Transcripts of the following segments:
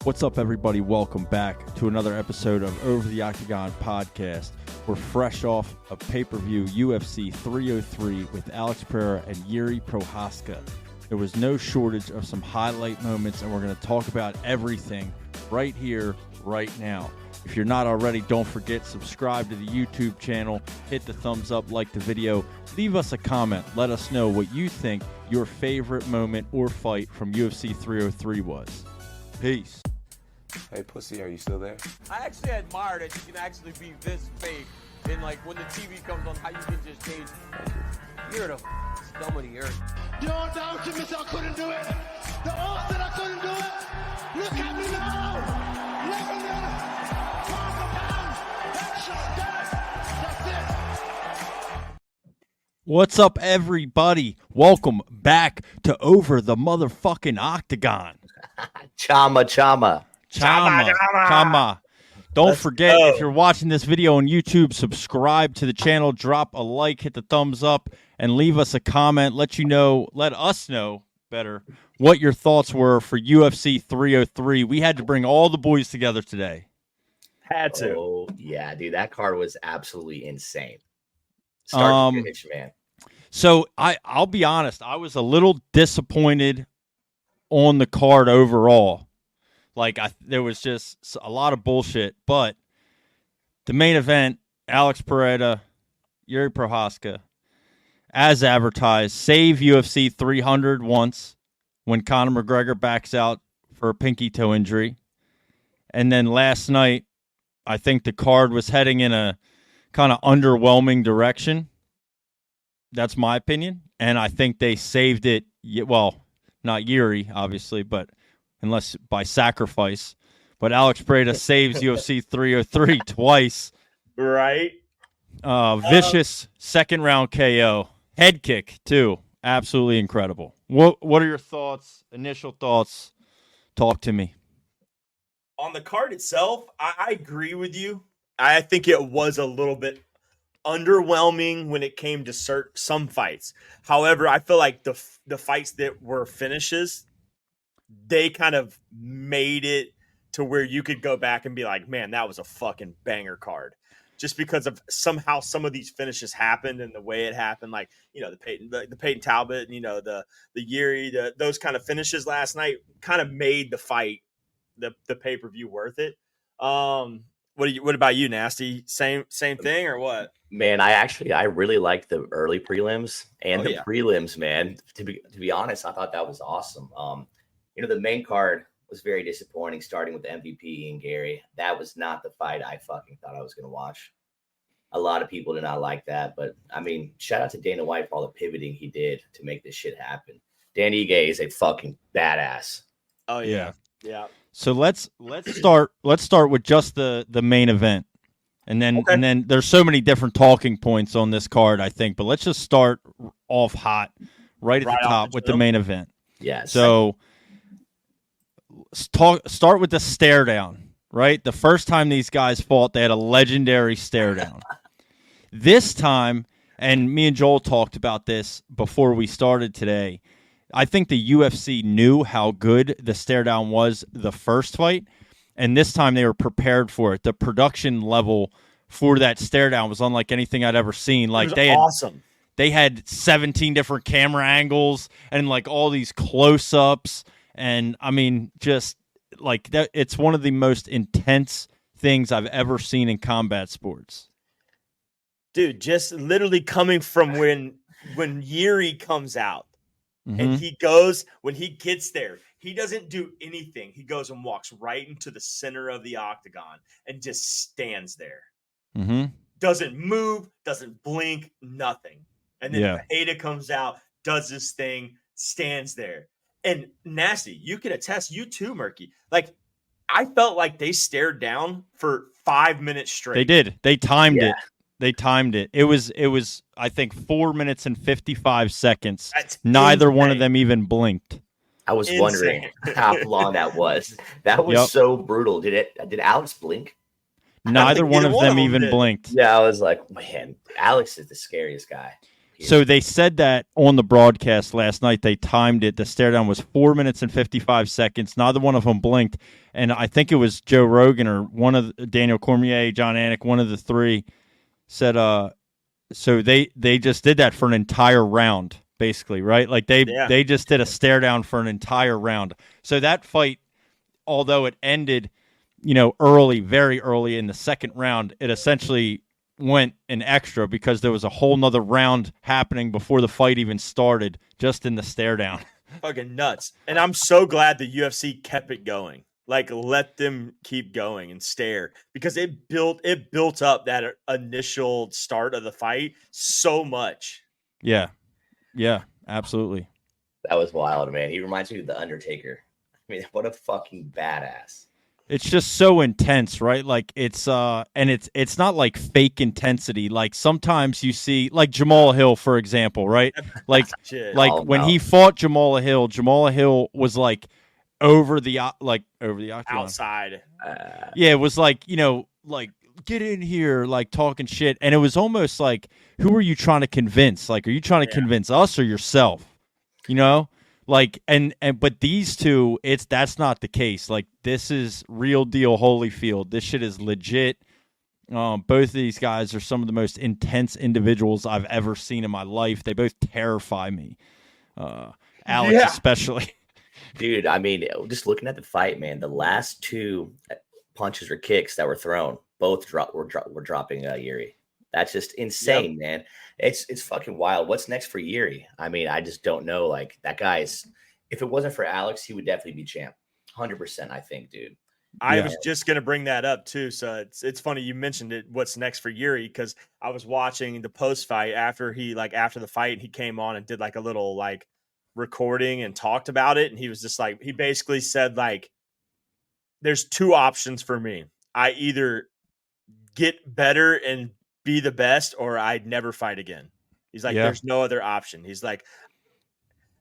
What's up, everybody? Welcome back to another episode of Over the Octagon podcast. We're fresh off a pay-per-view UFC 303 with Alex Pereira and Jiří Procházka. There was no shortage of some highlight moments, and we're going to talk about everything right here, right now. If you're not already, don't forget, subscribe to the YouTube channel, hit the thumbs up, like the video, leave us a comment. Let us know what you think your favorite moment or fight from UFC 303 was. Peace. Hey, pussy, are you still there? I actually admire that you can actually be this fake. And like when the TV comes on, how you can just change. You're the scum of the earth. The old doubt to me, I couldn't do it. The old said I couldn't do it. Look at me now. Level there. Cross the pound. Headshot dead. That's it. What's up, everybody? Welcome back to Over the Motherfucking Octagon. Chama. Don't forget, if you're watching this video on YouTube, subscribe to the channel, drop a like, hit the thumbs up, and leave us a comment. Let us know better what your thoughts were for UFC 303. We had to bring all the boys together today. Had to. Oh, yeah, dude, that card was absolutely insane. Start to finish, man. So I'll be honest, I was a little disappointed on the card overall. There was just a lot of bullshit, but the main event, Alex Pereira, Jiří Procházka, as advertised, save UFC 300 once when Conor McGregor backs out for a pinky toe injury. And then last night, I think the card was heading in a kind of underwhelming direction. That's my opinion. And I think they saved it. Well, not Jiří, obviously, but unless by sacrifice. But Alex Pereira saves UFC 303 twice. Right. Vicious second round KO. Head kick, too. Absolutely incredible. What are your thoughts, initial thoughts? Talk to me. On the card itself, I agree with you. I think it was a little bit underwhelming when it came to some fights. However, I feel like the fights that were finishes, they kind of made it to where you could go back and be like, man, that was a fucking banger card. Just because of somehow some of these finishes happened and the way it happened, like, you know, the Payton Talbott, you know, the Jiří, those kind of finishes last night kind of made the fight, the pay-per-view worth it. What about you, Nasty? Same thing or what? Man, I really liked the early prelims and prelims, man. To be honest, I thought that was awesome. The main card was very disappointing, starting with the MVP and Gary. That was not the fight I fucking thought I was going to watch. A lot of people did not like that, but I mean, shout out to Dana White for all the pivoting he did to make this shit happen. Dan Ige is a fucking badass. Oh yeah. Yeah. So let's start with just the main event. And then there's so many different talking points on this card, I think, but let's just start off hot right at the top with the main event. Yeah. So start with the stare down, right? The first time these guys fought, they had a legendary stare down. This time, and me and Joel talked about this before we started today, I think the UFC knew how good the stare down was the first fight, and this time they were prepared for it. The production level for that stare down was unlike anything I'd ever seen. Like awesome. They had 17 different camera angles and like all these close-ups. And I mean, just like that, it's one of the most intense things I've ever seen in combat sports. Dude, just literally coming from when Jiří comes out and when he gets there, he doesn't do anything. He goes and walks right into the center of the octagon and just stands there. Mm-hmm. Doesn't move, doesn't blink, nothing. And then Pereira comes out, does this thing, stands there. And Nasty, you can attest, you too, Murky. Like, I felt like they stared down for 5 minutes straight. They did. They timed it. They timed it. It was I think 4 minutes and 55 seconds. That's Neither insane. one of them even blinked. I was wondering how long that was. That was so brutal. Did Alex blink? Neither one of them even blinked. Yeah, I was like, man, Alex is the scariest guy. So they said that on the broadcast last night. They timed it. The stare down was 4 minutes and 55 seconds. Neither one of them blinked. And I think it was Joe Rogan or one of Daniel Cormier, John Anik, one of the three said, so they just did that for an entire round, basically, right? Like they just did a stare down for an entire round. So that fight, although it ended, early, very early in the second round, it essentially went an extra because there was a whole nother round happening before the fight even started, just in the stare down. Fucking nuts. And I'm so glad the UFC kept it going. Like, let them keep going and stare, because it built up that initial start of the fight so much. Yeah, absolutely. That was wild, man. He reminds me of the Undertaker. I mean, what a fucking badass. It's just so intense, right? Like it's and it's not like fake intensity. Like sometimes you see, like Jamal Hill, for example, right? Like when he fought Jamal Hill was like over the octagon. Outside. Yeah, it was like, like get in here, like talking shit, and it was almost like, who are you trying to convince? Like, are you trying to convince us or yourself? Like, and but these two, that's not the case. Like, this is real deal Holyfield. This shit is legit. Both of these guys are some of the most intense individuals I've ever seen in my life. They both terrify me. Alex especially. Dude, I mean, just looking at the fight, man, the last two punches or kicks that were thrown, both were dropping Yuri. That's just insane, man. It's fucking wild. What's next for Yuri? I mean, I just don't know. Like, that guy's, if it wasn't for Alex, he would definitely be champ. 100%, I think, dude. I was just going to bring that up too. So it's funny you mentioned it. What's next for Yuri? Because I was watching the post fight after the fight, he came on and did like a little like recording and talked about it. And he was just like, he basically said like, there's two options for me. I either get better and be the best, or I'd never fight again. He's like, there's no other option. He's like,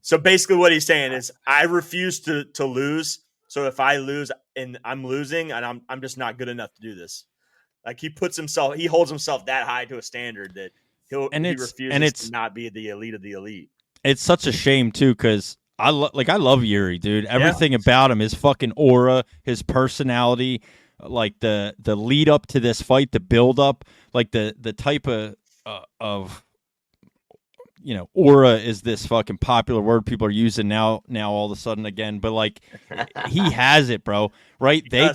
so basically what he's saying is, I refuse to lose. So if I lose and I'm losing, and I'm just not good enough to do this. Like, he holds himself that high to a standard that he refuses to not be the elite of the elite. It's such a shame too, because I love Yuri, dude. Everything about him, his fucking aura, his personality, like the lead up to this fight, the build up, like the type of aura is this fucking popular word people are using now all of a sudden again, but like he has it, bro. Right? They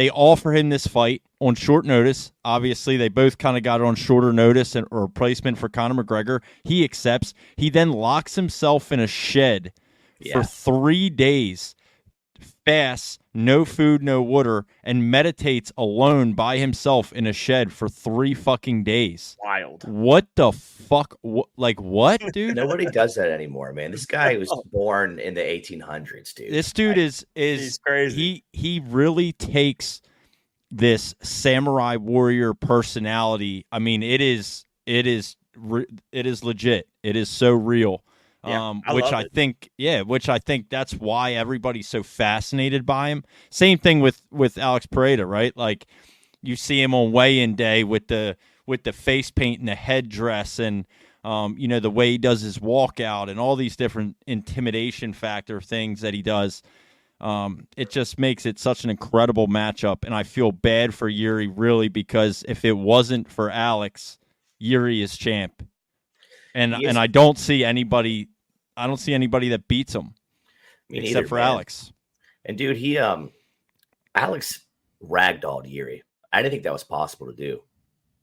offer him this fight on short notice. Obviously, they both kind of got it on shorter notice or replacement for Conor McGregor. He accepts. He then locks himself in a shed for 3 days, fasts, no food, no water, and meditates alone by himself in a shed for 3 fucking days. Wild. What the fuck? What, dude? Nobody does that anymore, man. This guy was born in the 1800s, dude. This dude is he's crazy. He really takes this samurai warrior personality. I mean, it is legit. It is so real. Which I think that's why everybody's so fascinated by him. Same thing with Alex Pereira, right? Like, you see him on weigh-in day with the face paint and the headdress and the way he does his walkout and all these different intimidation factor things that he does. It just makes it such an incredible matchup, and I feel bad for Yuri, really, because if it wasn't for Alex, Yuri is champ. And I don't see anybody that beats him except for Alex. And dude, Alex ragdolled Yuri. I didn't think that was possible to do.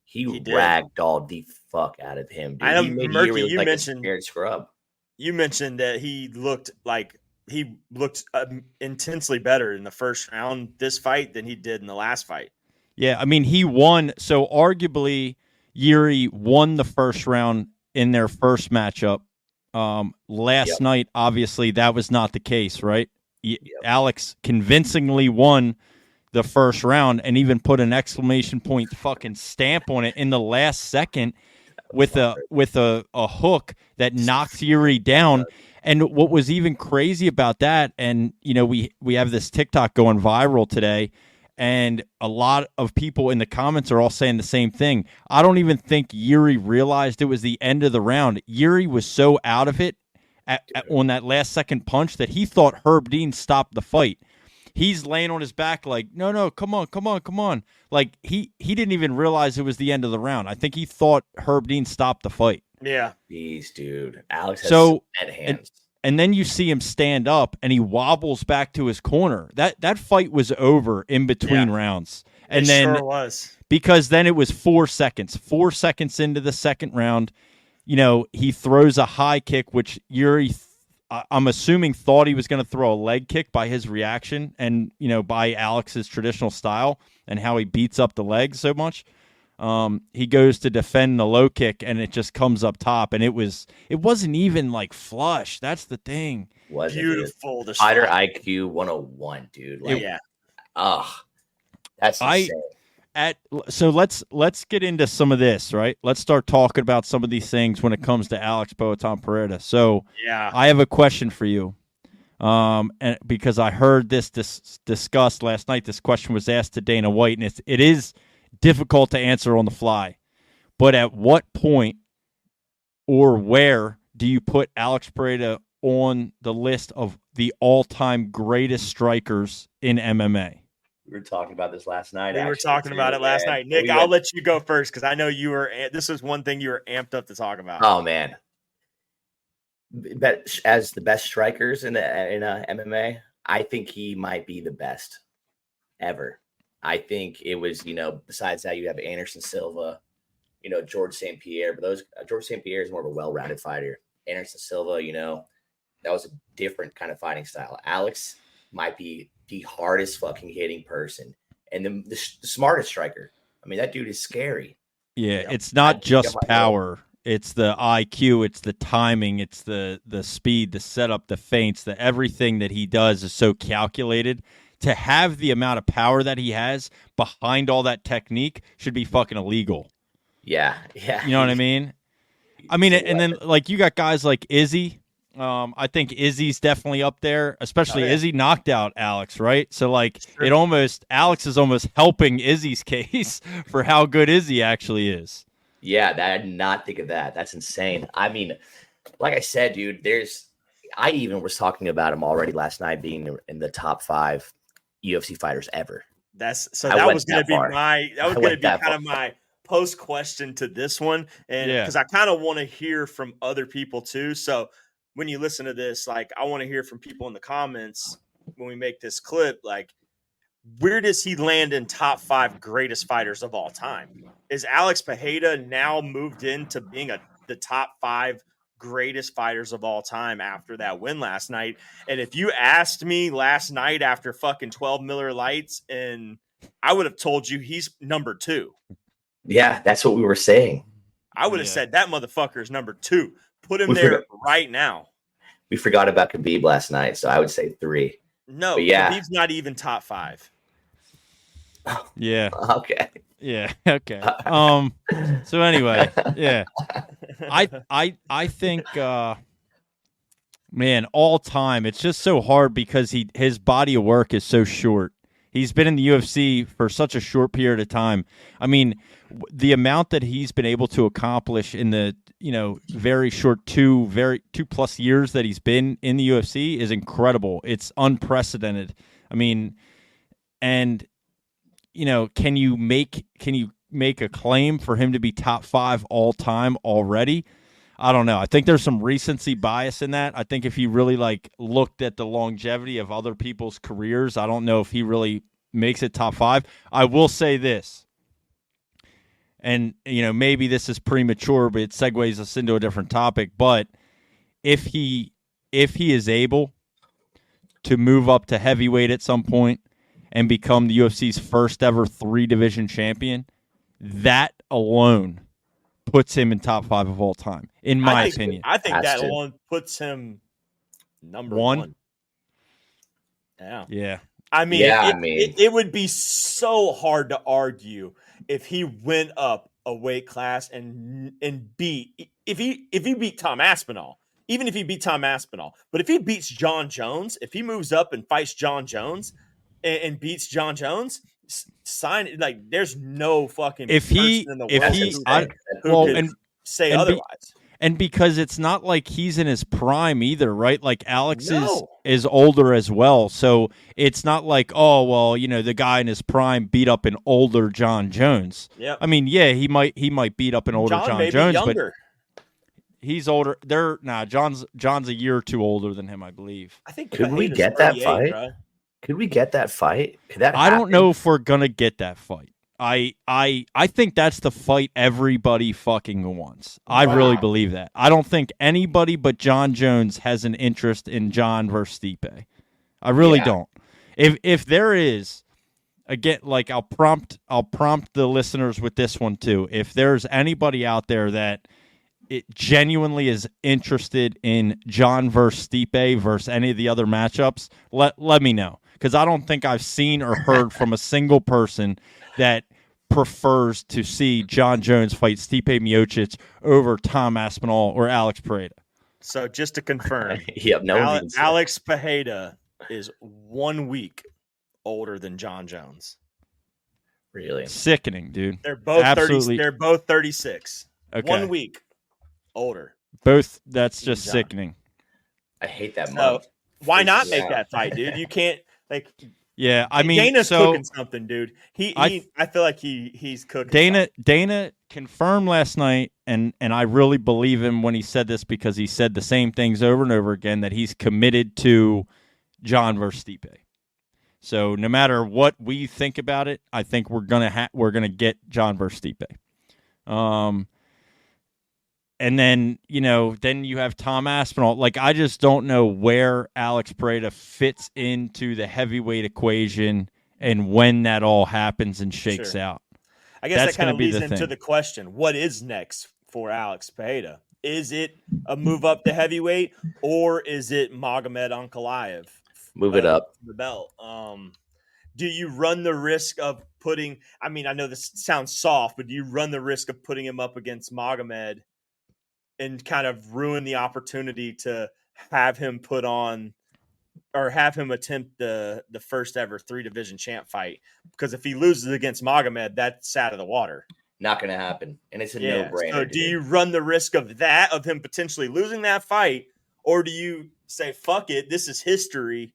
He ragdolled the fuck out of him, dude. I know, he made Murky, Yuri look you like mentioned a scared scrub. You mentioned that he looked intensely better in the first round this fight than he did in the last fight. Yeah, I mean, he won. So arguably, Yuri won the first round in their first matchup. Last night, obviously, that was not the case, right? Alex convincingly won the first round and even put an exclamation point fucking stamp on it in the last second with a hook that knocks Yuri down. And what was even crazy about that, and we have this TikTok going viral today, and a lot of people in the comments are all saying the same thing. I don't even think Yuri realized it was the end of the round. Yuri was so out of it on that last second punch that he thought Herb Dean stopped the fight. He's laying on his back like, no, come on. Like, he didn't even realize it was the end of the round. I think he thought Herb Dean stopped the fight. Yeah. Jeez, dude. Alex has some bad hands. And then you see him stand up, and he wobbles back to his corner. That fight was over in between rounds. And then sure was. Because then it was 4 seconds. 4 seconds into the second round, he throws a high kick, which Yuri, I'm assuming, thought he was going to throw a leg kick by his reaction and, by Alex's traditional style and how he beats up the legs so much. He goes to defend the low kick, and it just comes up top, and it wasn't even like flush. That's the thing. Wasn't beautiful. The fighter IQ 101, dude. Like, that's insane. So let's get into some of this, right? Let's start talking about some of these things when it comes to Alex Poatan Pereira. So I have a question for you. And because I heard this discussed last night, this question was asked to Dana White, and it is difficult to answer on the fly. But at what point or where do you put Alex Pereira on the list of the all-time greatest strikers in MMA? We were talking about this last night. We were talking about it last night. Nick, I'll let you go first because I know you were. This was one thing you were amped up to talk about. Oh man, but as the best strikers in MMA, I think he might be the best ever. I think it was, besides that, you have Anderson Silva, George St. Pierre, but George St. Pierre is more of a well-rounded fighter. Anderson Silva, that was a different kind of fighting style. Alex might be the hardest fucking hitting person and the smartest striker. I mean, that dude is scary. Yeah, it's not just power. It's the IQ, it's the timing, it's the speed, the setup, the feints, the everything that he does is so calculated. To have the amount of power that he has behind all that technique should be fucking illegal. Yeah. You know what I mean? And then like you got guys like Izzy. I think Izzy's definitely up there, especially Izzy knocked out Alex, right? So like Alex is almost helping Izzy's case for how good Izzy actually is. Yeah, I did not think of that. That's insane. I mean, like I said, dude, I even was talking about him already last night being in the top 5 UFC fighters ever. That was going to be kind of my post question to this one, and because I kind of want to hear from other people too. So when you listen to this, like, I want to hear from people in the comments when we make this clip, like, where does he land in top 5 greatest fighters of all time? Is Alex Pereira now moved into being the top 5 greatest fighters of all time after that win last night? And if you asked me last night after fucking 12 Miller Lights, and I would have told you he's number 2. Yeah, that's what we were saying. I would have said that motherfucker is number 2. Put him there right now. We forgot about Khabib last night, so I would say 3. No, Khabib's not even top 5. Yeah. Okay. Yeah. Okay. So anyway, yeah. I think man, all time, it's just so hard because his body of work is so short. He's been in the UFC for such a short period of time. I mean, the amount that he's been able to accomplish in the, very short 2+ years that he's been in the UFC is incredible. It's unprecedented. I mean, and can you make a claim for him to be top 5 all time already? I don't know. I think there's some recency bias in that. I think if he really looked at the longevity of other people's careers, I don't know if he really makes it top 5. I will say this, and maybe this is premature, but it segues us into a different topic. But if he is able to move up to heavyweight at some point and become the UFC's first ever 3-division champion, that alone puts him in top 5 of all time, in my opinion. I think that alone puts him number 1. Yeah. Yeah. I mean, it would be so hard to argue if he went up a weight class and beat if he beat Tom Aspinall, even if he beat Tom Aspinall. But if he beats John Jones, if he moves up and fights John Jones and beats John Jones, sign it. Like, there's no fucking If he- person in the if world he- who I- who well, could and- say and be- otherwise. And because it's not like he's in his prime either, right? Like Alex No. is older as well. So it's not like, oh, well, the guy in his prime beat up an older John Jones. Yep. I mean, yeah, he might beat up an older John may be Jones, younger. but he's older. John's a year or two older than him, I believe. I think. Could we Pajeda's get that 38, fight? bro. Could we get that fight? Could that I don't happen? know if we're gonna get that fight. I think that's the fight everybody fucking wants. I really believe that. I don't think anybody but John Jones has an interest in John versus Stipe. I really don't. If there is, again, like I'll prompt the listeners with this one too. If there's anybody out there that it genuinely is interested in John versus Stipe versus any of the other matchups, let me know. Because I don't think I've seen or heard from a single person that prefers to see John Jones fight Stipe Miocic over Tom Aspinall or Alex Pereira. So just to confirm, Yep, no one even said. Alex Pereira is 1 week older than John Jones. Really? Sickening, dude. They're both Absolutely. 30. They're both 36. Okay. 1 week older. Both. That's just John. sickening. I hate that So month. why not make Yeah. that fight, dude? You can't like. Yeah, I mean, Dana's so cooking something, dude. I feel like he's cooking. Dana confirmed last night, and I really believe him when he said this because he said the same things over and over again, that he's committed to John versus Stipe. So no matter what we think about it, I think we're gonna get John versus Stipe. And then, then you have Tom Aspinall. Like, I just don't know where Alex Pereira fits into the heavyweight equation and when that all happens and shakes Sure. out. I guess That's that kind gonna of be leads the into thing. the question: what is next for Alex Pereira? Is it a move up to heavyweight, or is it Magomed Ankalaev? Move it up. The belt. Do you run the risk of putting? I mean, I know this sounds soft, but do you run the risk of putting him up against Magomed and kind of ruin the opportunity to have him put on or have him attempt the first ever 3-division champ fight? Because if he loses against Magomed, that's out of the water. Not going to happen. And it's a no-brainer. So dude. do you run the risk of that, of him potentially losing that fight, or do you say, fuck it, this is history,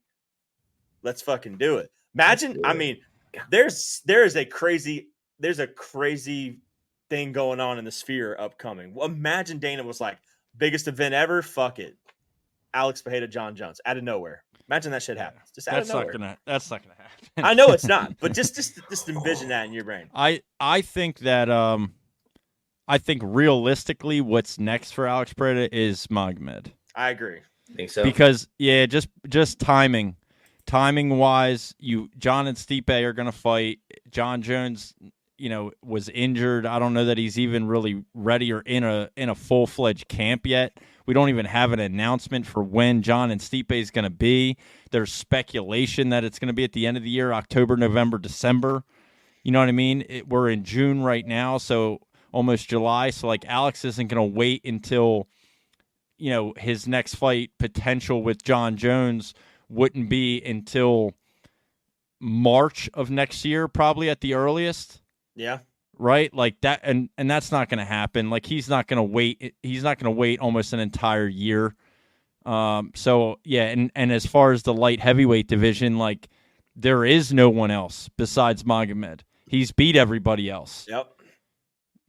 let's fucking do it? Imagine, do I it. mean, there's a crazy thing going on in the sphere upcoming. Well, imagine Dana was like, biggest event ever, fuck it, Alex Pereira, John Jones, out of nowhere. Imagine that shit happens. Just out of nowhere. That's not gonna happen. I know it's not, but just envision that in your brain. I think that I think realistically what's next for Alex Pereira is Magomed. I agree. Think so? Because just timing wise, John and Stipe are going to fight. John Jones, was injured. I don't know that he's even really ready or in a full-fledged camp yet. We don't even have an announcement for when John and Stipe is going to be. There's speculation that it's going to be at the end of the year, October, November, December. You know what I mean? We're in June right now, so almost July. So like Alex isn't going to wait until his next fight potential with John Jones wouldn't be until March of next year, probably at the earliest. Yeah. Right? Like that, and that's not going to happen. Like he's not going to wait. He's not going to wait almost an entire year. So yeah, and as far as the light heavyweight division, like there is no one else besides Magomed. He's beat everybody else. Yep.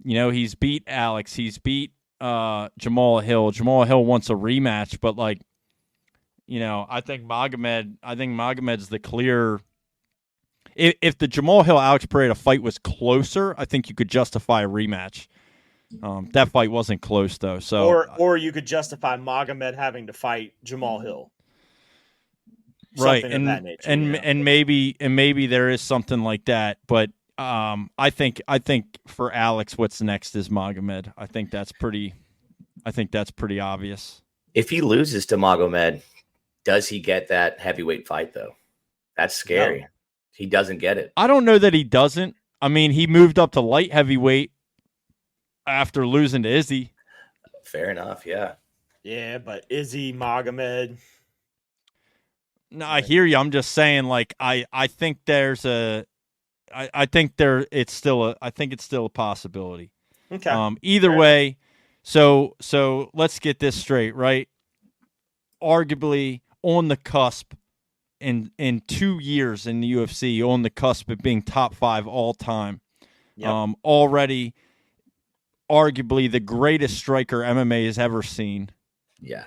He's beat Alex. He's beat Jamal Hill. Jamal Hill wants a rematch, but like, I think Magomed's the clear. If the Jamal Hill Alex Pereira fight was closer, I think you could justify a rematch. That fight wasn't close though, so or you could justify Magomed having to fight Jamal Hill. Right, Something of that nature, and maybe there is something like that, but I think for Alex, what's next is Magomed. I think that's pretty obvious. If he loses to Magomed, does he get that heavyweight fight though? That's scary. No. He doesn't get it. I don't know that he doesn't. I mean, he moved up to light heavyweight after losing to Izzy. Fair enough, yeah. Yeah, but Izzy, Magomed. No, I hear you. I'm just saying, like, I think there's a I think it's still a possibility. Okay. Either Fair way, so let's get this straight, right? Arguably on the cusp in 2 years in the UFC, on the cusp of being top 5 all time. Yep. Already arguably the greatest striker MMA has ever seen. Yeah.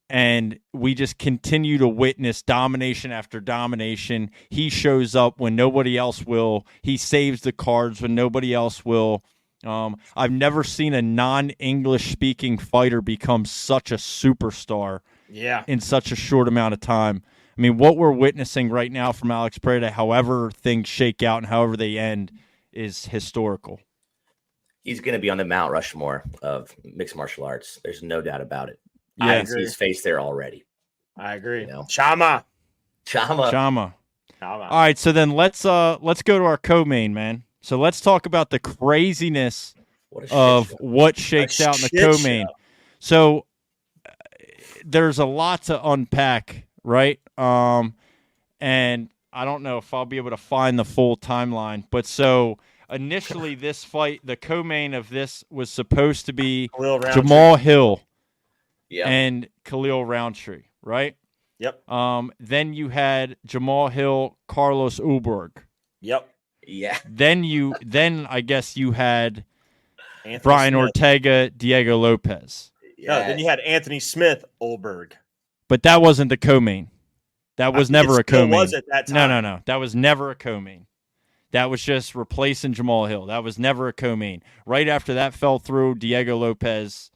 And we just continue to witness domination after domination. He shows up when nobody else will. He saves the cards when nobody else will. I've never seen a non-English speaking fighter become such a superstar in such a short amount of time. I mean, what we're witnessing right now from Alex Pereira, however things shake out and however they end, is historical. He's going to be on the Mount Rushmore of mixed martial arts. There's no doubt about it. Yeah. I can see his face there already. I agree. You know? Chama. All right, so then let's go to our co-main, man. So let's talk about the craziness of what shakes out in the co-main. So there's a lot to unpack, right? And I don't know if I'll be able to find the full timeline, but so initially this fight, the co-main of this was supposed to be Jamal Hill and Khalil Roundtree, right? Yep. Then you had Jamal Hill, Carlos Ulberg. Yep. Yeah. Then I guess you had Anthony Brian Smith. Ortega, Diego Lopez. No, then you had Anthony Smith, Ulberg. But that wasn't the co-main. That was never a co-main. Was at that time. No. That was never a co-main. That was just replacing Jamal Hill. That was never a co-main. Right after that fell through, Diego Lopez,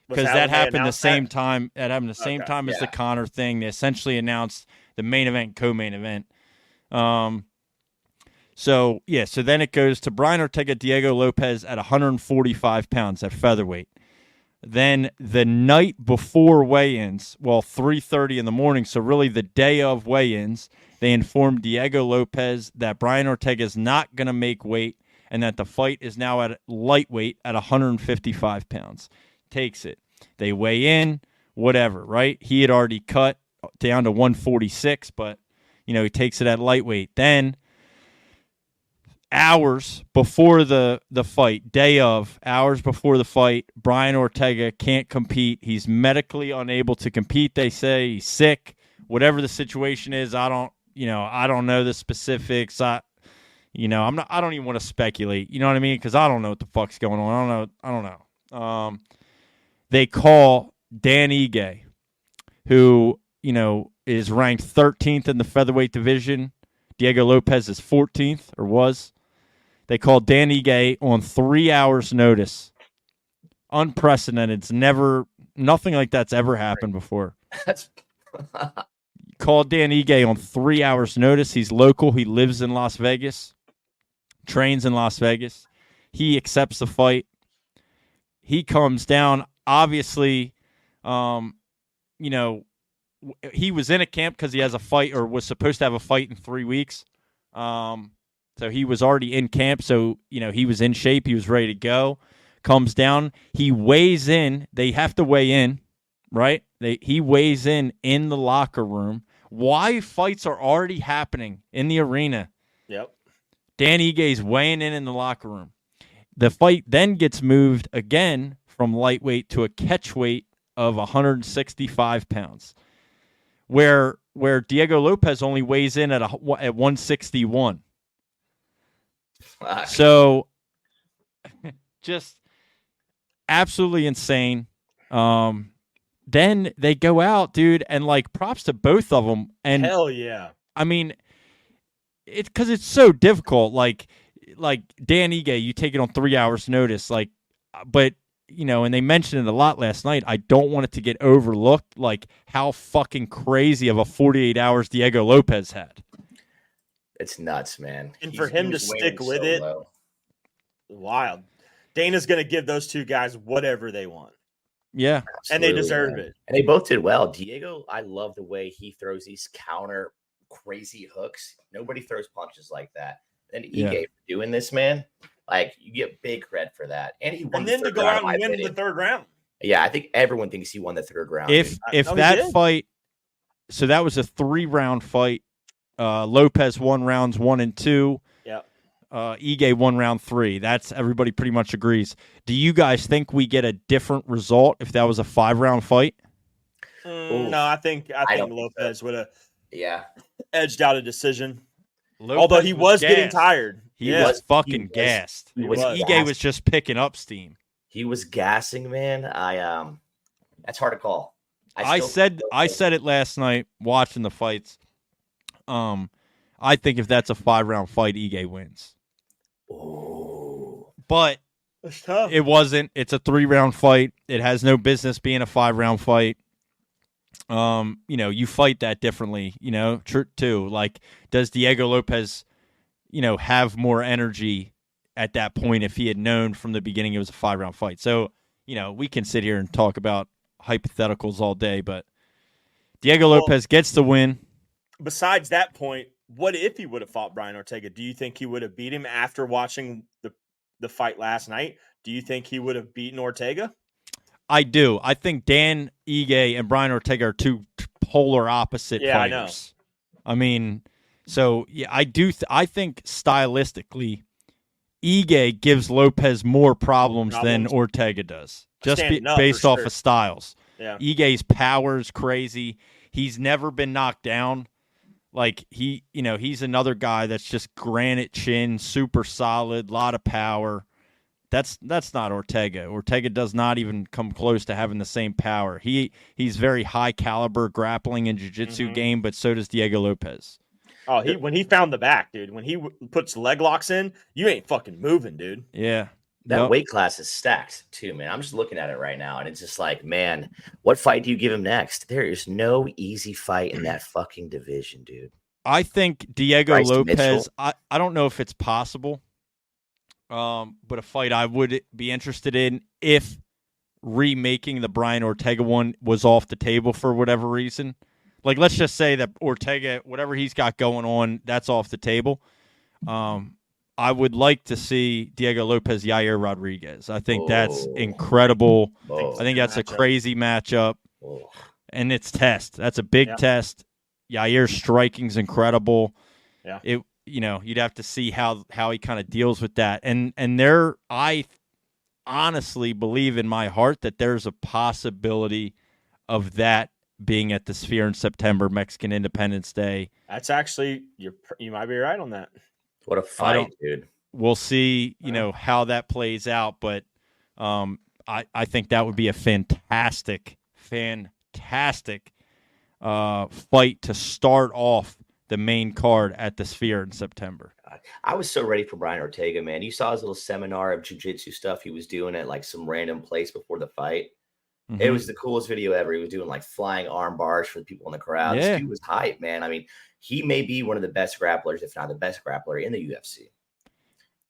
because that happened the same time. That happened the same time as the Conor thing. They essentially announced the main event, co-main event. So then it goes to Brian Ortega, Diego Lopez at 145 pounds at featherweight. Then the night before weigh-ins, 3:30 in the morning, so really the day of weigh-ins, they informed Diego Lopez that Brian Ortega is not going to make weight and that the fight is now at lightweight at 155 pounds. Takes it. They weigh in, whatever, right? He had already cut down to 146, but, he takes it at lightweight. Then hours before the fight, hours before the fight, Brian Ortega can't compete. He's medically unable to compete. They say he's sick. Whatever the situation is, I don't know the specifics. I don't even want to speculate. You know what I mean? Because I don't know what the fuck's going on. I don't know. They call Dan Ige, who is ranked 13th in the featherweight division. Diego Lopez is 14th or was. They called Dan Ige on 3 hours' notice. Unprecedented. Nothing like that's ever happened before. Called Dan Ige on 3 hours' notice. He's local. He lives in Las Vegas. Trains in Las Vegas. He accepts the fight. He comes down. Obviously, he was in a camp because he has a fight or was supposed to have a fight in 3 weeks. So he was already in camp, so, he was in shape. He was ready to go. Comes down. He weighs in. They have to weigh in, right? He weighs in the locker room. Why fights are already happening in the arena. Yep. Dan Ige's weighing in the locker room. The fight then gets moved again from lightweight to a catchweight of 165 pounds, where Diego Lopez only weighs in at 161. Fuck. So, just absolutely insane. Then they go out, dude, and props to both of them. And hell yeah! I mean, it's because it's so difficult. Like Dan Ige, you take it on 3 hours' notice. But and they mentioned it a lot last night. I don't want it to get overlooked. How fucking crazy of a 48 hours Diego Lopez had. It's nuts, man. And for him to stick with it, wild. Dana's going to give those two guys whatever they want. Yeah. Absolutely, and they deserve it. And they both did well. Diego, I love the way he throws these counter crazy hooks. Nobody throws punches like that. And Ige for doing this, man, you get big credit for that. And he won and then to go out and win the third round. Yeah, I think everyone thinks he won the third round. If that fight, so that was a 3-round fight. Lopez won rounds 1 and 2. Yeah. Ige won round 3. That's everybody pretty much agrees. Do you guys think we get a different result if that was a 5-round fight? No, I think don't think Lopez would have Yeah. edged out a decision. Lopez Although he was getting gassed. tired. He was fucking gassed. He was Ige gassed. was just picking up steam. He was gassing, man. That's hard to call. I said it last night watching the fights. I think if that's a 5-round fight, Ige wins. Oh. But That's tough. it wasn't. It's a 3-round fight. It has no business being a 5-round fight. You fight that differently, too. Like, does Diego Lopez, have more energy at that point if he had known from the beginning it was a 5-round fight? So, we can sit here and talk about hypotheticals all day, but Diego Lopez gets the win. Besides that point, what if he would have fought Brian Ortega? Do you think he would have beat him after watching the fight last night? Do you think he would have beaten Ortega? I do. I think Dan Ige and Brian Ortega are two polar opposite fighters. I mean, so yeah, I do. I think stylistically, Ige gives Lopez more problems than Ortega does, just based off of styles. Yeah. Ige's power is crazy. He's never been knocked down. Like he's another guy that's just granite chin, super solid, lot of power. That's not Ortega. Ortega does not even come close to having the same power. He's very high caliber grappling and jiu-jitsu game, but so does Diego Lopez. Oh, when he found the back, dude. When he puts leg locks in, you ain't fucking moving, dude. Yeah. That weight class is stacked too, man. I'm just looking at it right now, and it's just like, man, what fight do you give him next? There is no easy fight in that fucking division, dude. I think Diego Bryce Lopez, Mitchell. I don't know if it's possible, but a fight I would be interested in if remaking the Brian Ortega one was off the table for whatever reason. Like, let's just say that Ortega, whatever he's got going on, that's off the table. I would like to see Diego Lopez, Yair Rodriguez. I think that's incredible. I think that's a crazy matchup. And it's test. That's a big test. Yair's striking's incredible. Yeah. You'd have to see how he kind of deals with that. And I honestly believe in my heart that there's a possibility of that being at the Sphere in September, Mexican Independence Day. That's actually you might be right on that. What a fight, dude. We'll see, how that plays out, but I think that would be a fantastic fight to start off the main card at the Sphere in September. I was so ready for Brian Ortega, man. You saw his little seminar of jiu-jitsu stuff he was doing at like some random place before the fight. Mm-hmm. It was the coolest video ever. He was doing like flying arm bars for the people in the crowd. Yeah. This dude was hype, man. I mean, he may be one of the best grapplers, if not the best grappler in the UFC.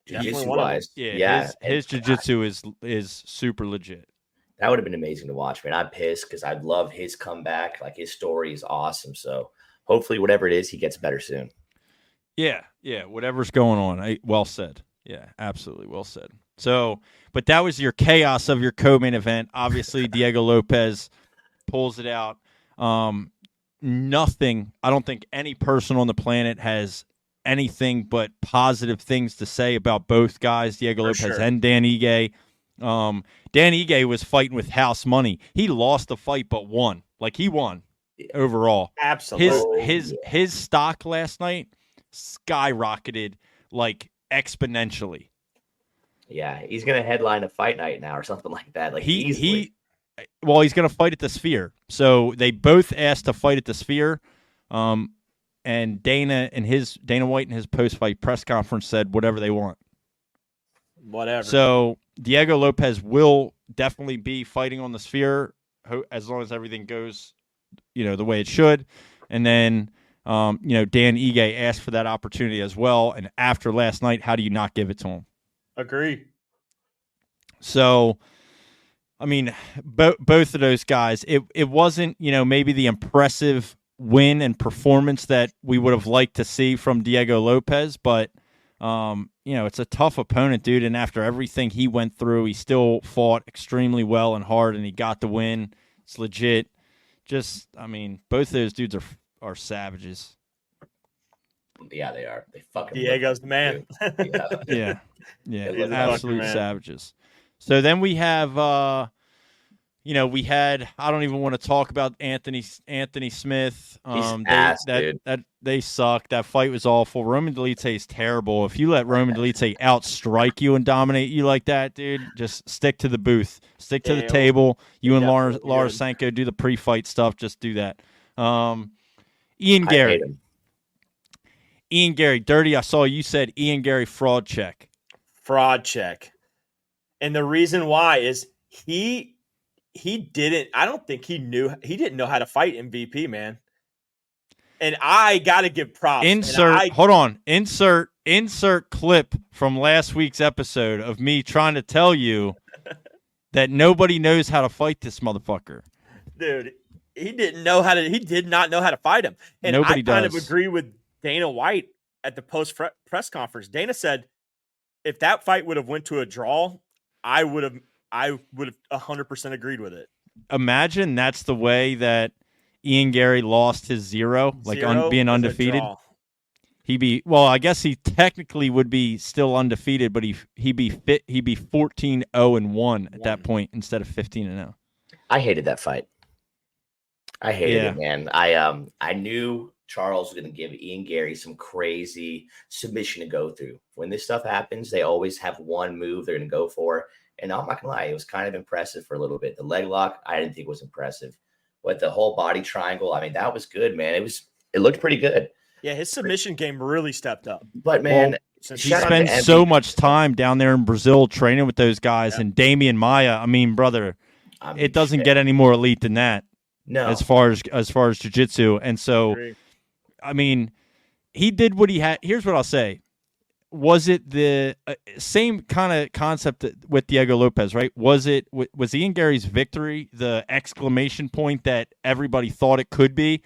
Jiu-jitsu wise. Yeah. His jiu-jitsu is super legit. That would have been amazing to watch, man. I'm pissed because I love his comeback. Like, his story is awesome. So hopefully whatever it is, he gets better soon. Yeah. Whatever's going on. Well said. Yeah, absolutely. Well said. So, but that was your chaos of your co-main event. Obviously, Diego Lopez pulls it out. Nothing. I don't think any person on the planet has anything but positive things to say about both guys, Diego Lopez and Dan Ige. Dan Ige was fighting with house money. He lost the fight but won. Like, he won overall. Absolutely. His stock last night skyrocketed like exponentially. Yeah, he's gonna headline a fight night now or something like that. Like, he's going to fight at the Sphere. So they both asked to fight at the Sphere. And Dana White in his post-fight press conference said whatever they want. Whatever. So Diego Lopez will definitely be fighting on the Sphere as long as everything goes, the way it should. And then, Dan Ige asked for that opportunity as well. And after last night, how do you not give it to him? Agree. So, I mean, both of those guys, it wasn't, maybe the impressive win and performance that we would have liked to see from Diego Lopez, but, it's a tough opponent, dude. And after everything he went through, he still fought extremely well and hard, and he got the win. It's legit. Both of those dudes are savages. Yeah, they are. They fucking Diego's the man. Yeah. Yeah, He's a absolute fucking man. savages. So then we have, we had. I don't even want to talk about Anthony Smith. Dude. They suck. That fight was awful. Roman Dolidze is terrible. If you let Roman Dolidze outstrike you and dominate you like that, dude, just stick to the booth, stick to the table. You and Lars Sanko do the pre-fight stuff. Just do that. Ian Gary. Ian Gary, Dirty. I saw you said Ian Gary fraud check. Fraud check. And the reason why is he didn't. I don't think he didn't know how to fight MVP, man. And I got to give props. Hold on. Insert clip from last week's episode of me trying to tell you that nobody knows how to fight this motherfucker. Dude, he did not know how to fight him. And nobody I kind does. of agree with Dana White at the post press conference. Dana said, if that fight would have went to a draw, I would have 100% agreed with it. Imagine that's the way that Ian Gary lost his being undefeated. I guess he technically would be still undefeated, but he'd be 14-0-1 at that point instead of 15-0. I hated that fight. I hated it, man. I knew Charles was going to give Ian Gary some crazy submission to go through. When this stuff happens, they always have one move they're going to go for. And I'm not going to lie, it was kind of impressive for a little bit. The leg lock, I didn't think was impressive. But the whole body triangle, I mean, that was good, man. It looked pretty good. Yeah, his submission game really stepped up. But, man, he spends so much time down there in Brazil training with those guys. And Damian Maia, I mean, brother, it doesn't get any more elite than that. No. As far as jiu-jitsu. And so, I mean, he did what he had. Here's what I'll say. Was it the same kind of concept with Diego Lopes, right? Was Ian Gary's victory the exclamation point that everybody thought it could be?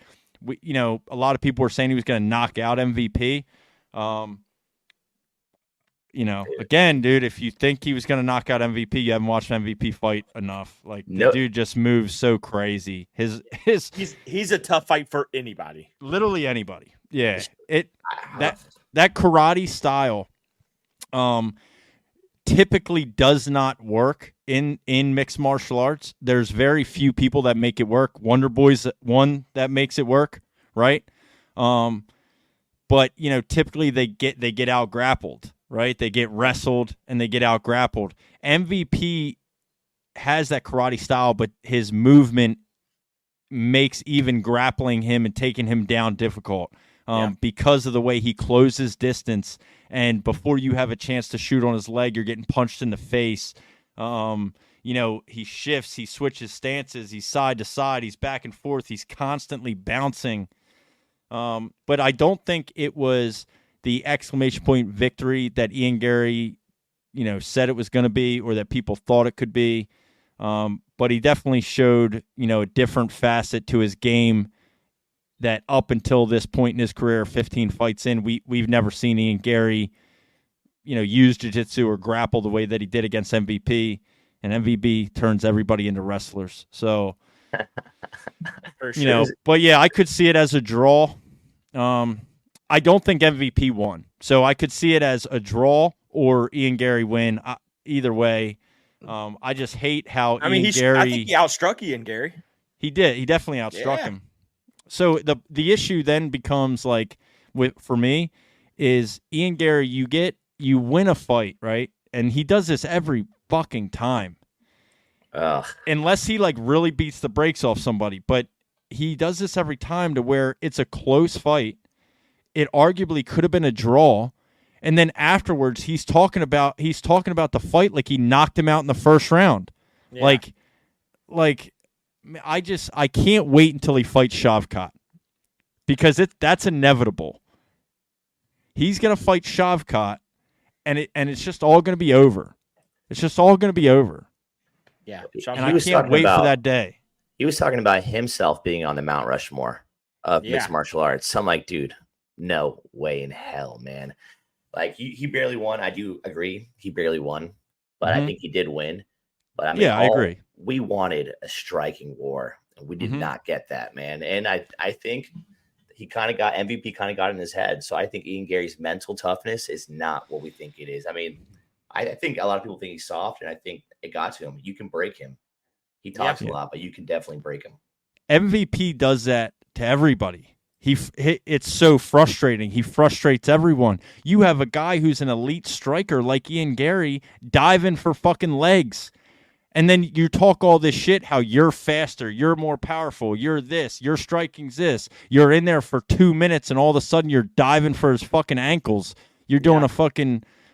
A lot of people were saying he was going to knock out MVP. Again, dude, if you think he was going to knock out MVP, you haven't watched an MVP fight enough. Like, the dude just moves so crazy. He's a tough fight for anybody. Literally anybody. Yeah. That karate style typically does not work in mixed martial arts. There's very few people that make it work. Wonder Boy's one that makes it work, right? But typically they get out grappled, right? They get wrestled and they get out grappled. MVP has that karate style, but his movement makes even grappling him and taking him down difficult. Because of the way he closes distance, and before you have a chance to shoot on his leg, you're getting punched in the face. He shifts, he switches stances, he's side to side, he's back and forth, he's constantly bouncing. But I don't think it was the exclamation point victory that Ian Gary, said it was going to be, or that people thought it could be. But he definitely showed, a different facet to his game that up until this point in his career, 15 fights in, we've never seen Ian Gary, use jiu-jitsu or grapple the way that he did against MVP, and MVP turns everybody into wrestlers. So, but yeah, I could see it as a draw. I don't think MVP won, so I could see it as a draw or Ian Gary win. Either way, I just hate how I think he outstruck Ian Gary. He did. He definitely outstruck him. So the issue then becomes for me is Ian Gary, you win a fight, right? And he does this every fucking time. Unless he really beats the brakes off somebody, but he does this every time to where it's a close fight. It arguably could have been a draw, and then afterwards he's talking about the fight like he knocked him out in the first round. Yeah. I can't wait until he fights Shavkat, because that's inevitable. He's gonna fight Shavkat, and it's just all gonna be over. It's just all gonna be over. Yeah, and I can't wait for that day. He was talking about himself being on the Mount Rushmore of mixed martial arts. So I'm like, dude, no way in hell, man. He barely won. I do agree, he barely won, but I think he did win. But I mean, I agree. We wanted a striking war, and we did not get that, man. And I think he kind of got MVP kind of got in his head. So I think Ian Gary's mental toughness is not what we think it is. I mean, I think a lot of people think he's soft, and I think it got to him. You can break him. He talks a lot, but you can definitely break him. MVP does that to everybody. It's so frustrating. He frustrates everyone. You have a guy who's an elite striker like Ian Gary diving for fucking legs. And then you talk all this shit, how you're faster, you're more powerful, you're this, your striking's this. You're in there for 2 minutes, and all of a sudden you're diving for his fucking ankles. You're doing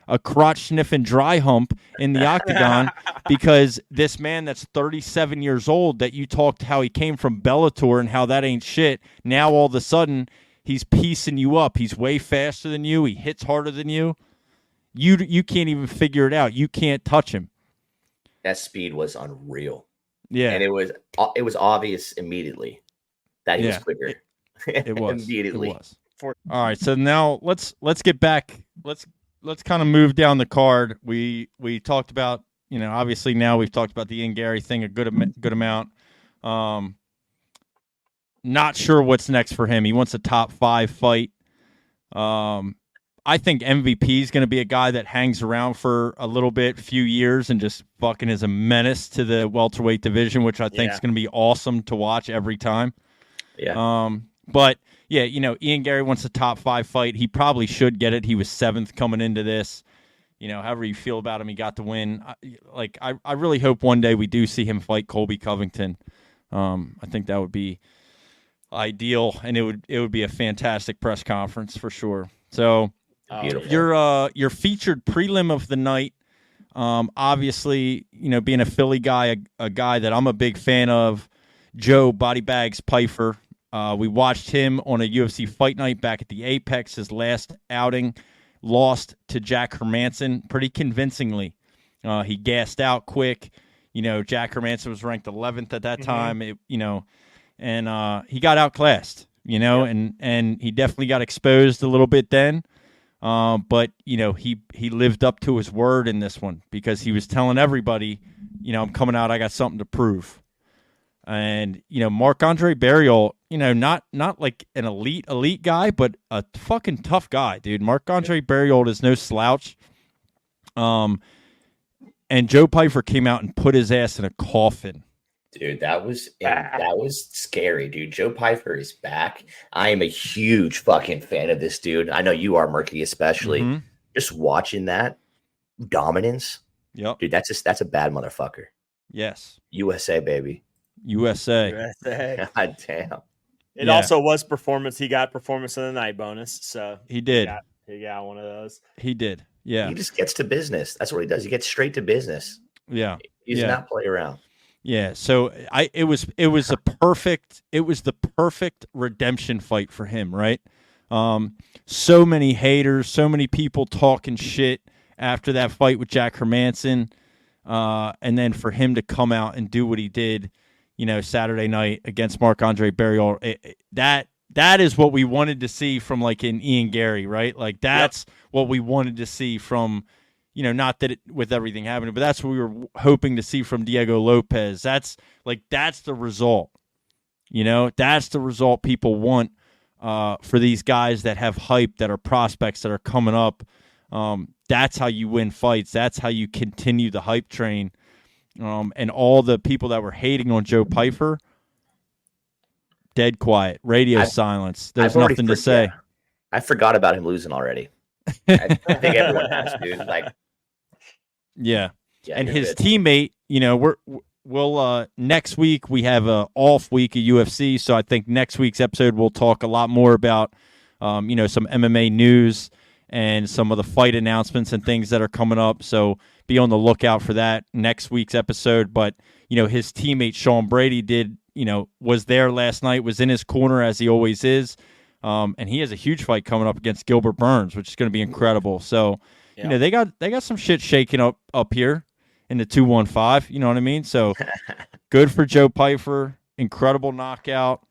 a crotch sniffing dry hump in the octagon because this man that's 37 years old that you talked how he came from Bellator and how that ain't shit. Now all of a sudden he's piecing you up. He's way faster than you. He hits harder than you. You can't even figure it out. You can't touch him. That speed was unreal. Yeah. And it was obvious immediately that he was quicker. It was. Immediately. It was. All right, so now let's get back. Let's kind of move down the card. We talked about, obviously now we've talked about the Ian Gary thing a good amount. Not sure what's next for him. He wants a top 5 fight. I think MVP is going to be a guy that hangs around for a little bit, few years, and just fucking is a menace to the welterweight division, which I think is going to be awesome to watch every time. Yeah. But yeah, Ian Gary wants a top 5 fight. He probably should get it. He was 7th coming into this. However you feel about him, he got the win. I really hope one day we do see him fight Colby Covington. I think that would be ideal, and it would be a fantastic press conference for sure. So your featured prelim of the night, obviously, being a Philly guy, a guy that I'm a big fan of, Joe Body Bags Pyfer. We watched him on a UFC fight night back at the Apex, his last outing, lost to Jack Hermanson pretty convincingly. He gassed out quick. Jack Hermanson was ranked 11th at that time, and he got outclassed, and he definitely got exposed a little bit then. But he lived up to his word in this one because he was telling everybody, I'm coming out, I got something to prove. And, Marc-Andre Barriault, not like an elite guy, but a fucking tough guy, dude. Marc-Andre Barriault is no slouch. And Joe Pyfer came out and put his ass in a coffin. Dude, that was scary, dude. Joe Pyfer is back. I am a huge fucking fan of this dude. I know you are, Murky, especially. Mm-hmm. Just watching that dominance. Yep. Dude, that's a bad motherfucker. Yes. USA, baby. USA. God damn. It also was performance. He got performance of the night bonus. So he did. He got one of those. He did. Yeah. He just gets to business. That's what he does. He gets straight to business. Yeah. He does not play around. Yeah. So it was the perfect redemption fight for him, right? So many haters, so many people talking shit after that fight with Jack Hermanson. And then for him to come out and do what he did, Saturday night against Marc-Andre Barriault, that is what we wanted to see from like an Ian Gary, right? Like that's what we wanted to see from, not that with everything happening, but that's what we were hoping to see from Diego Lopes. That's the result, that's the result people want for these guys that have hype, that are prospects that are coming up. That's how you win fights. That's how you continue the hype train. And all the people that were hating on Joe Pyfer, dead quiet, radio silence. There's nothing to say. I forgot about him losing already. I think everyone has, dude. Yeah. And his teammate, we'll next week we have a off week of UFC, so I think next week's episode we'll talk a lot more about, some MMA news and some of the fight announcements and things that are coming up. So be on the lookout for that next week's episode. But, his teammate Sean Brady was there last night, was in his corner as he always is. And he has a huge fight coming up against Gilbert Burns, which is going to be incredible. So, they got some shit shaking up here in the 215. You know what I mean? So good for Joe Pyfer. Incredible knockout.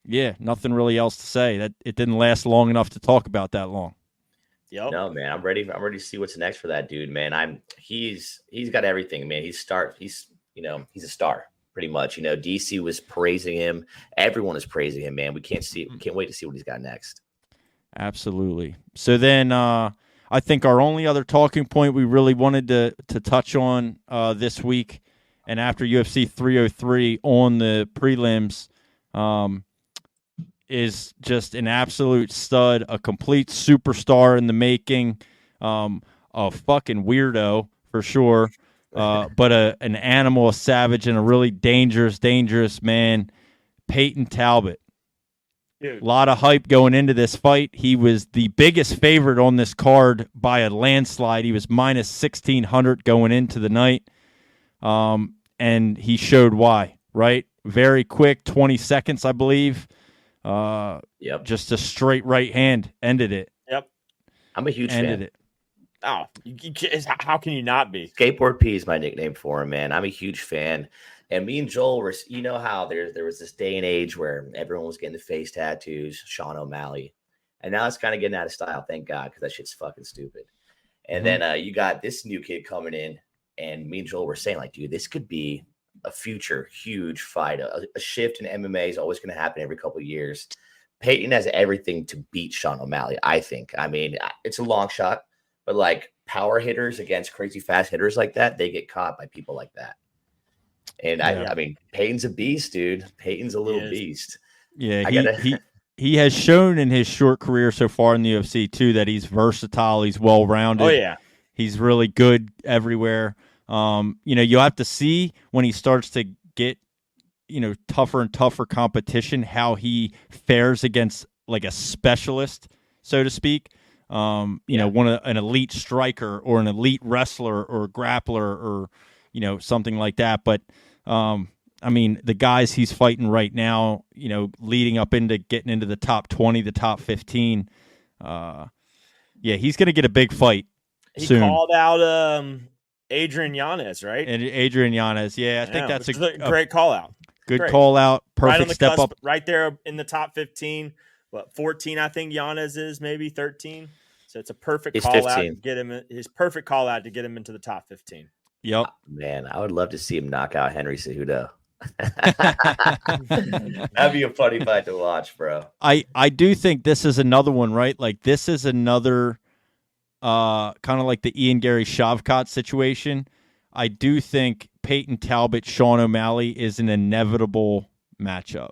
Yeah, nothing really else to say. That it didn't last long enough to talk about that long. Yep. No, man, I'm ready to see what's next for that dude, man. He's got everything, man. He's a star. pretty much. DC was praising him. Everyone is praising him, man. We can't wait to see what he's got next. Absolutely. So then I think our only other talking point we really wanted to touch on this week and after UFC 303 on the prelims is just an absolute stud, a complete superstar in the making, a fucking weirdo for sure, but an animal, a savage, and a really dangerous man, Payton Talbott. Dude. A lot of hype going into this fight. He was the biggest favorite on this card by a landslide. He was minus 1,600 going into the night, and he showed why, right? Very quick, 20 seconds, I believe. Yep. Just a straight right hand ended it. Yep. I'm a huge Ended fan. it. Oh, how can you not be? Skateboard P is my nickname for him, man. I'm a huge fan. And me and Joel were, how there was this day and age where everyone was getting the face tattoos, Sean O'Malley. And now it's kind of getting out of style, thank God, because that shit's fucking stupid. And then you got this new kid coming in, and me and Joel were saying, like, dude, this could be a future huge fight. A shift in MMA is always going to happen every couple of years. Payton has everything to beat Sean O'Malley, I think. I mean, it's a long shot, but like power hitters against crazy fast hitters like that, they get caught by people like that. And I mean, Payton's a beast, dude. Payton's a little beast. Yeah, he has shown in his short career so far in the UFC too that he's versatile. He's well rounded. Oh yeah, he's really good everywhere. You'll have to see when he starts to get tougher and tougher competition how he fares against like a specialist, so to speak. An elite striker or an elite wrestler or grappler or something like that. But I mean, the guys he's fighting right now, leading up into getting into the top 20, the top 15. He's going to get a big fight soon. He called out Adrian Yanez, right? And Adrian Yanez, I think that's a great call out. Good call out. Perfect right on the step cusp, up. Right there in the top 15. 14, I think Yanez is, maybe 13. So it's a perfect call 15. out to get him. His perfect call out to get him into the top 15. Yep. Man, I would love to see him knock out Henry Cejudo. That'd be a funny fight to watch, bro. I do think this is another one, right? Like this is another kind of like the Ian Gary Shavkat situation. I do think Payton Talbott, Sean O'Malley is an inevitable matchup.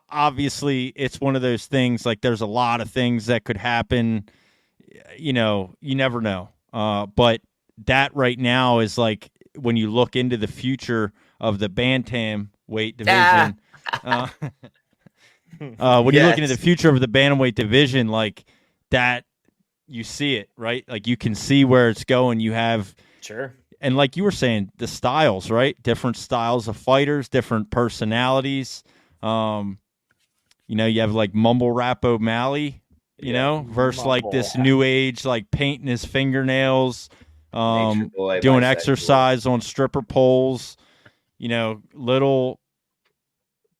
Obviously, it's one of those things. Like there's a lot of things that could happen. You never know. But that right now is like when you look into the future of the bantamweight division. When you look into the future of the bantamweight division, like that, you see it, right? Like you can see where it's going. You have and like you were saying, the styles, right? Different styles of fighters, different personalities. You have like mumble rap O'Malley, versus like this new age, like painting his fingernails, doing exercise on stripper poles, little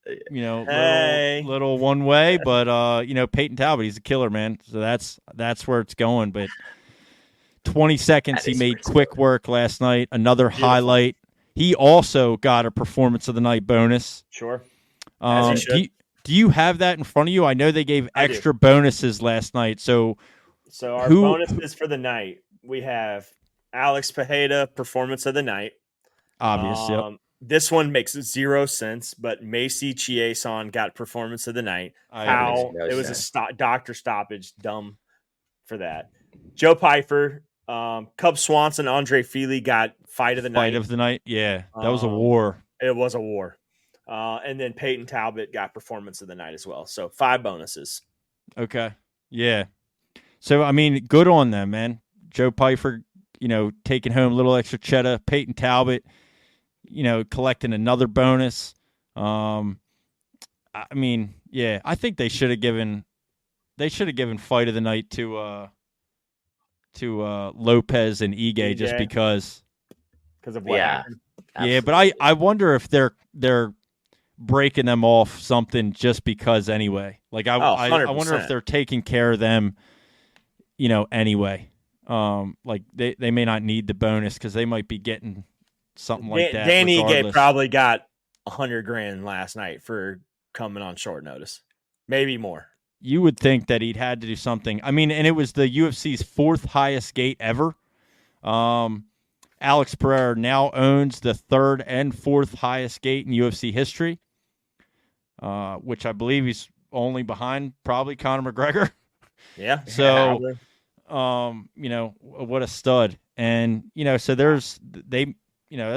one way, but Payton Talbott, he's a killer, man. So that's where it's going. But 20 seconds, he made quick work last night. Another highlight. He also got a performance of the night bonus. Sure. Do you have that in front of you? I know they gave extra bonuses last night. So our bonuses for the night, we have Alex Pereira, performance of the night. Obvious, This one makes 0 sense, but Macy Chiasson got performance of the night. It was a doctor stoppage, dumb for that. Joe Pyfer, Cub Swanson, Andre Feely got fight of the night. Fight of the night, yeah. That was a war. It was a war. And then Payton Talbott got performance of the night as well. So 5 bonuses. Okay. Yeah. So, I mean, good on them, man. Joe Pyfer, taking home a little extra cheddar. Payton Talbott, collecting another bonus. I mean, yeah, I think they should have given fight of the night to Lopes and Ige just because of what happened. Yeah, but I wonder if they're breaking them off something just because anyway. Like I wonder if they're taking care of them, anyway. Like they may not need the bonus because they might be getting something like that. Danny regardless. probably got $100,000 last night for coming on short notice, maybe more. You would think that he'd had to do something. I mean, and it was the UFC's 4th highest gate ever. Alex Pereira now owns the 3rd and 4th highest gate in UFC history, which I believe he's only behind probably Conor McGregor. Yeah. So, what a stud. And, so that's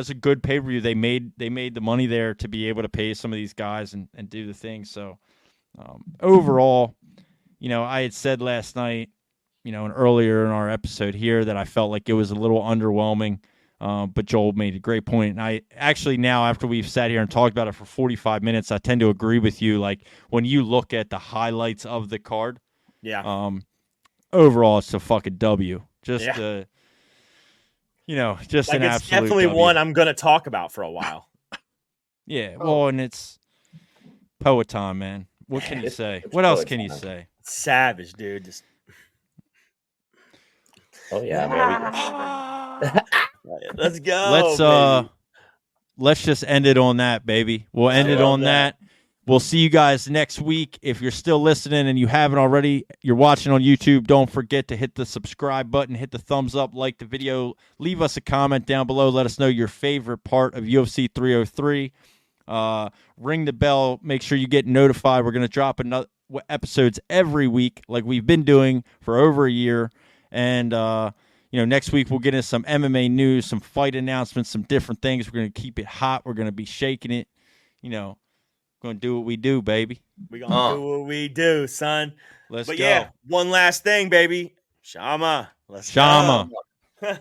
a good pay-per-view. They made the money there to be able to pay some of these guys and do the thing. So, overall, I had said last night, and earlier in our episode here that I felt like it was a little underwhelming. But Joel made a great point. And I actually now, after we've sat here and talked about it for 45 minutes, I tend to agree with you. Like when you look at the highlights of the card, overall it's a fucking W. Just like an it's absolute definitely W. one I'm going to talk about for a while. Yeah, well, and it's Poeton, man. What can you say? What else can you say? Savage, dude. Just... Oh yeah, baby. Let's go. Let's just end it on that, baby. We'll end it on that. We'll see you guys next week. If you're still listening and you haven't already, you're watching on YouTube, don't forget to hit the subscribe button, hit the thumbs up, like the video, leave us a comment down below. Let us know your favorite part of UFC 303. Ring the bell. Make sure you get notified. We're going to drop another episodes every week like we've been doing for over a year. And, next week we'll get into some MMA news, some fight announcements, some different things. We're going to keep it hot. We're going to be shaking it. Going to do what we do, baby. We're going to do what we do, son. Let's go. Yeah, one last thing, baby. Shama. Let's Shama. go.